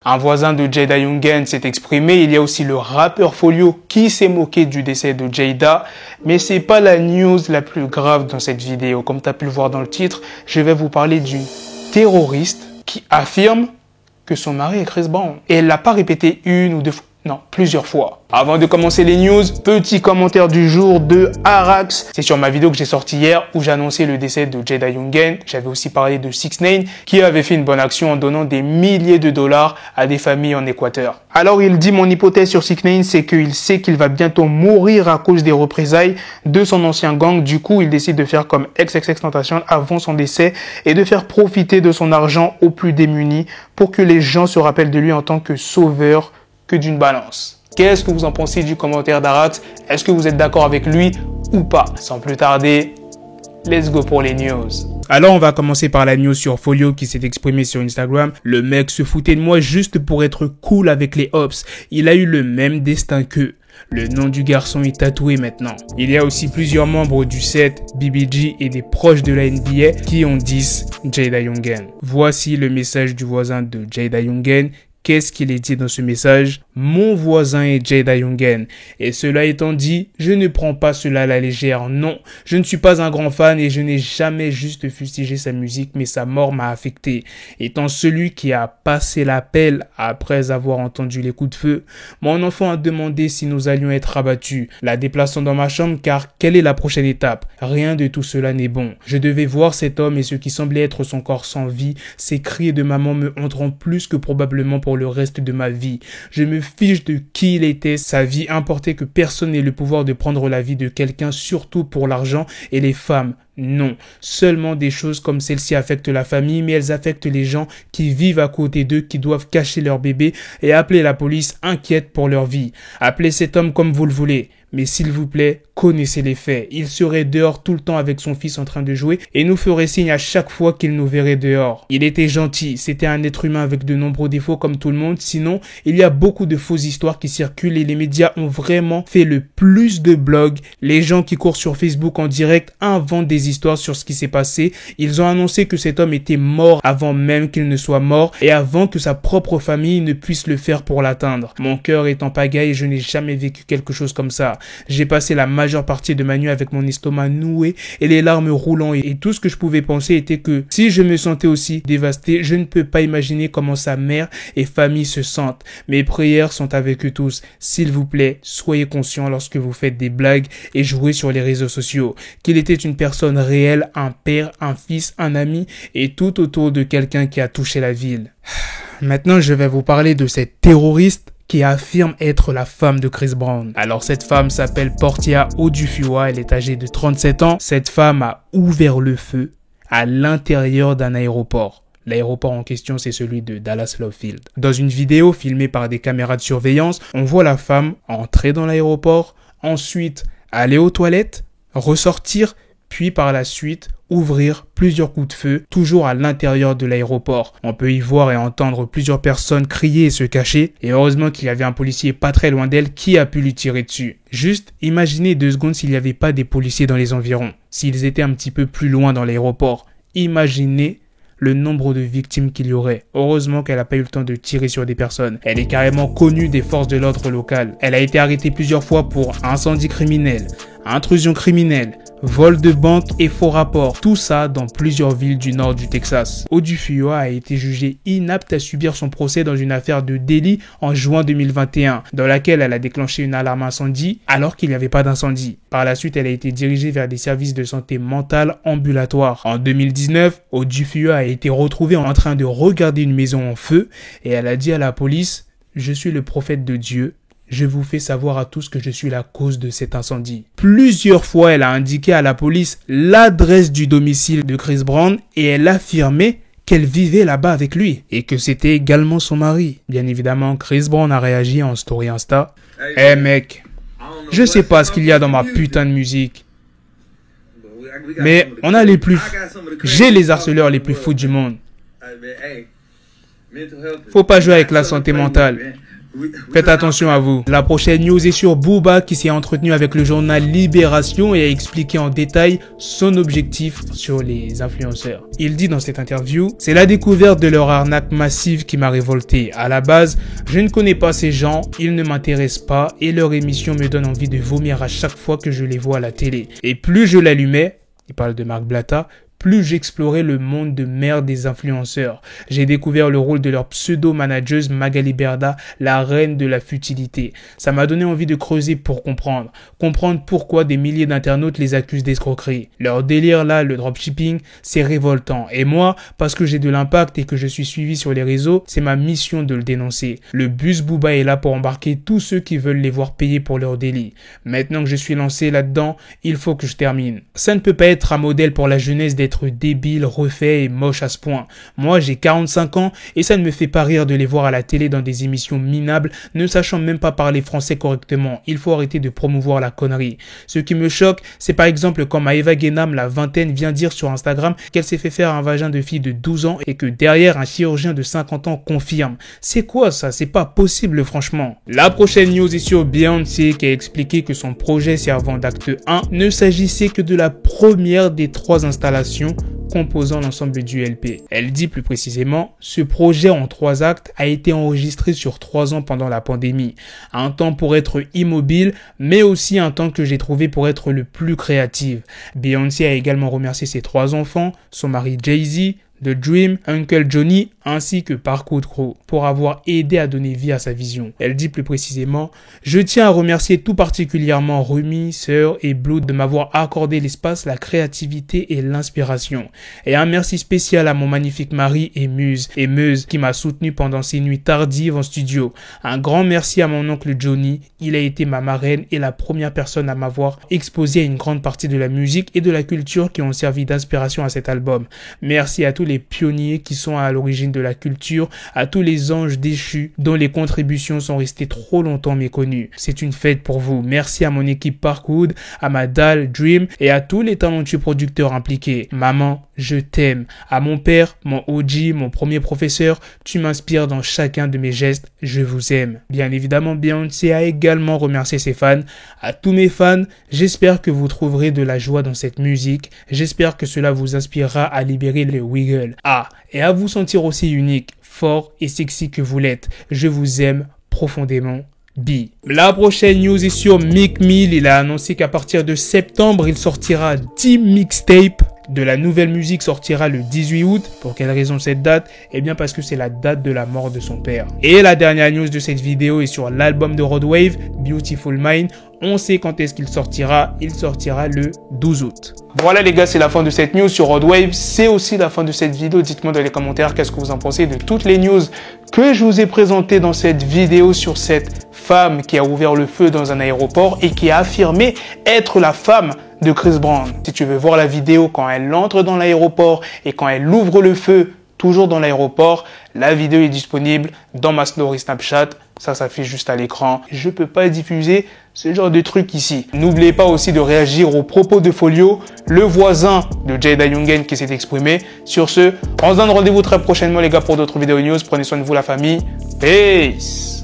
Un voisin de Jada Yungen s'est exprimé. Il y a aussi le rappeur Folio qui s'est moqué du décès de Jada. Mais c'est pas la news la plus grave dans cette vidéo. Comme tu as pu le voir dans le titre, je vais vous parler d'une terroriste qui affirme que son mari est Chris Brown. Et elle l'a pas répété une ou deux fois. Non, plusieurs fois. Avant de commencer les news, petit commentaire du jour de Arax. C'est sur ma vidéo que j'ai sorti hier où j'annonçais le décès de Jada Yungen. J'avais aussi parlé de 6ix9ine qui avait fait une bonne action en donnant des milliers de dollars à des familles en Équateur. Alors il dit, mon hypothèse sur 6ix9ine, c'est qu'il sait qu'il va bientôt mourir à cause des représailles de son ancien gang. Du coup, il décide de faire comme XXXTentacion avant son décès et de faire profiter de son argent aux plus démunis pour que les gens se rappellent de lui en tant que sauveur que d'une balance. Qu'est-ce que vous en pensez du commentaire d'Arax? Est-ce que vous êtes d'accord avec lui ou pas? Sans plus tarder, let's go pour les news. Alors on va commencer par la news sur Folio qui s'est exprimé sur Instagram. Le mec se foutait de moi juste pour être cool avec les Ops. Il a eu le même destin qu'eux. Le nom du garçon est tatoué maintenant. Il y a aussi plusieurs membres du set, BBG et des proches de la NBA qui ont dit Jada Yungen. Voici le message du voisin de Jada Yungen. Qu'est-ce qu'il est dit dans ce message? Mon voisin est Jada Yungen. Et cela étant dit, je ne prends pas cela à la légère. Non, je ne suis pas un grand fan et je n'ai jamais juste fustigé sa musique, mais sa mort m'a affecté. Étant celui qui a passé l'appel après avoir entendu les coups de feu, mon enfant a demandé si nous allions être abattus, la déplaçant dans ma chambre car quelle est la prochaine étape? Rien de tout cela n'est bon. Je devais voir cet homme et ce qui semblait être son corps sans vie. Ces cris de maman me hanteront plus que probablement pour le reste de ma vie. Je me fiche de qui il était, sa vie importait que personne n'ait le pouvoir de prendre la vie de quelqu'un, surtout pour l'argent et les femmes. Non, seulement des choses comme celle-ci affectent la famille, mais elles affectent les gens qui vivent à côté d'eux, qui doivent cacher leur bébé et appeler la police inquiète pour leur vie. Appelez cet homme comme vous le voulez, mais s'il vous plaît, connaissez les faits. Il serait dehors tout le temps avec son fils en train de jouer et nous ferait signe à chaque fois qu'il nous verrait dehors. Il était gentil, c'était un être humain avec de nombreux défauts comme tout le monde, sinon il y a beaucoup de fausses histoires qui circulent et les médias ont vraiment fait le plus de blogs. Les gens qui courent sur Facebook en direct inventent des histoires sur ce qui s'est passé. Ils ont annoncé que cet homme était mort avant même qu'il ne soit mort et avant que sa propre famille ne puisse le faire pour l'atteindre. Mon cœur est en pagaille et je n'ai jamais vécu quelque chose comme ça. J'ai passé la majeure partie de ma nuit avec mon estomac noué et les larmes roulant et tout ce que je pouvais penser était que si je me sentais aussi dévasté, je ne peux pas imaginer comment sa mère et famille se sentent. Mes prières sont avec eux tous. S'il vous plaît, soyez conscients lorsque vous faites des blagues et jouez sur les réseaux sociaux. Qu'il était une personne réelle, un père, un fils, un ami et tout autour de quelqu'un qui a touché la ville. Maintenant, je vais vous parler de cette terroriste qui affirme être la femme de Chris Brown. Alors cette femme s'appelle Portia Odufua, elle est âgée de 37 ans. Cette femme a ouvert le feu à l'intérieur d'un aéroport. L'aéroport en question, c'est celui de Dallas Love Field. Dans une vidéo filmée par des caméras de surveillance, on voit la femme entrer dans l'aéroport, ensuite aller aux toilettes, ressortir, puis par la suite ouvrir plusieurs coups de feu, toujours à l'intérieur de l'aéroport. On peut y voir et entendre plusieurs personnes crier et se cacher, et heureusement qu'il y avait un policier pas très loin d'elle qui a pu lui tirer dessus. Juste imaginez 2 secondes s'il n'y avait pas des policiers dans les environs, s'ils étaient un petit peu plus loin dans l'aéroport. Imaginez le nombre de victimes qu'il y aurait. Heureusement qu'elle n'a pas eu le temps de tirer sur des personnes. Elle est carrément connue des forces de l'ordre locales. Elle a été arrêtée plusieurs fois pour incendie criminel, intrusion criminelle, vol de banque et faux rapports. Tout ça dans plusieurs villes du nord du Texas. Odufua a été jugée inapte à subir son procès dans une affaire de délit en juin 2021, dans laquelle elle a déclenché une alarme incendie alors qu'il n'y avait pas d'incendie. Par la suite, elle a été dirigée vers des services de santé mentale ambulatoires. En 2019, Odufua a été retrouvée en train de regarder une maison en feu et elle a dit à la police « Je suis le prophète de Dieu. Je vous fais savoir à tous que je suis la cause de cet incendie. » Plusieurs fois, elle a indiqué à la police l'adresse du domicile de Chris Brown et elle affirmait qu'elle vivait là-bas avec lui et que c'était également son mari. Bien évidemment, Chris Brown a réagi en story Insta. « Hey mec, je sais pas ce qu'il y a dans ma putain de musique, mais on a j'ai les harceleurs les plus fous du monde. Faut pas jouer avec la santé mentale. Faites attention à vous. La prochaine news est sur Booba qui s'est entretenu avec le journal Libération et a expliqué en détail son objectif sur les influenceurs. Il dit dans cette interview, « C'est la découverte de leur arnaque massive qui m'a révolté. À la base, je ne connais pas ces gens, ils ne m'intéressent pas et leur émission me donne envie de vomir à chaque fois que je les vois à la télé. Et plus je l'allumais, il parle de Marc Blatta, plus j'explorais le monde de merde des influenceurs. J'ai découvert le rôle de leur pseudo-manageuse Magali Berda, la reine de la futilité. Ça m'a donné envie de creuser pour comprendre. Comprendre pourquoi des milliers d'internautes les accusent d'escroquerie. Leur délire là, le dropshipping, c'est révoltant. Et moi, parce que j'ai de l'impact et que je suis suivi sur les réseaux, c'est ma mission de le dénoncer. Le bus Booba est là pour embarquer tous ceux qui veulent les voir payer pour leur délit. Maintenant que je suis lancé là-dedans, il faut que je termine. Ça ne peut pas être un modèle pour la jeunesse d'être débile, refait et moche à ce point. Moi, j'ai 45 ans et ça ne me fait pas rire de les voir à la télé dans des émissions minables, ne sachant même pas parler français correctement. Il faut arrêter de promouvoir la connerie. Ce qui me choque, c'est par exemple quand Maëva Guénam, la vingtaine, vient dire sur Instagram qu'elle s'est fait faire un vagin de fille de 12 ans et que derrière, un chirurgien de 50 ans confirme. C'est quoi ça? C'est pas possible, franchement. La prochaine news est sur Beyoncé qui a expliqué que son projet servant d'acte 1 ne s'agissait que de la première des 3 installations composant l'ensemble du LP. Elle dit plus précisément, ce projet en 3 actes a été enregistré sur 3 ans pendant la pandémie. Un temps pour être immobile, mais aussi un temps que j'ai trouvé pour être le plus créatif. Beyoncé a également remercié ses 3 enfants, son mari Jay-Z, The Dream, Uncle Johnny, ainsi que Parkour Crew, pour avoir aidé à donner vie à sa vision. Elle dit plus précisément, « Je tiens à remercier tout particulièrement Rumi, Sœur et Blood de m'avoir accordé l'espace, la créativité et l'inspiration. Et un merci spécial à mon magnifique mari et Meuse, qui m'a soutenu pendant ces nuits tardives en studio. Un grand merci à mon oncle Johnny, il a été ma marraine et la première personne à m'avoir exposé à une grande partie de la musique et de la culture qui ont servi d'inspiration à cet album. Merci à tous les pionniers qui sont à l'origine de la culture, à tous les anges déchus dont les contributions sont restées trop longtemps méconnues. C'est une fête pour vous. Merci à mon équipe Parkwood, à ma dalle Dream et à tous les talentueux producteurs impliqués. Maman, je t'aime. À mon père, mon OG, mon premier professeur, tu m'inspires dans chacun de mes gestes. Je vous aime. Bien évidemment, Beyoncé a également remercié ses fans. À tous mes fans, j'espère que vous trouverez de la joie dans cette musique. J'espère que cela vous inspirera à libérer le wiggle. Et à vous sentir aussi unique, fort et sexy que vous l'êtes. Je vous aime profondément. B. La prochaine news est sur Meek Mill. Il a annoncé qu'à partir de septembre, il sortira 10 mixtapes. De la nouvelle musique sortira le 18 août. Pour quelle raison cette date? Eh bien parce que c'est la date de la mort de son père. Et la dernière news de cette vidéo est sur l'album de Rod Wave, Beautiful Mind. On sait quand est-ce qu'il sortira. Il sortira le 12 août. Voilà les gars, c'est la fin de cette news sur Rod Wave. C'est aussi la fin de cette vidéo. Dites-moi dans les commentaires qu'est-ce que vous en pensez de toutes les news que je vous ai présentées dans cette vidéo sur cette femme qui a ouvert le feu dans un aéroport et qui a affirmé être la femme de Chris Brown. Si tu veux voir la vidéo quand elle entre dans l'aéroport et quand elle ouvre le feu toujours dans l'aéroport, la vidéo est disponible dans ma story Snapchat. Ça s'affiche juste à l'écran. Je peux pas diffuser ce genre de truc ici. N'oubliez pas aussi de réagir aux propos de Folio, le voisin de Jada Yungen qui s'est exprimé. Sur ce, on se donne rendez-vous très prochainement les gars pour d'autres vidéos news. Prenez soin de vous la famille. Peace.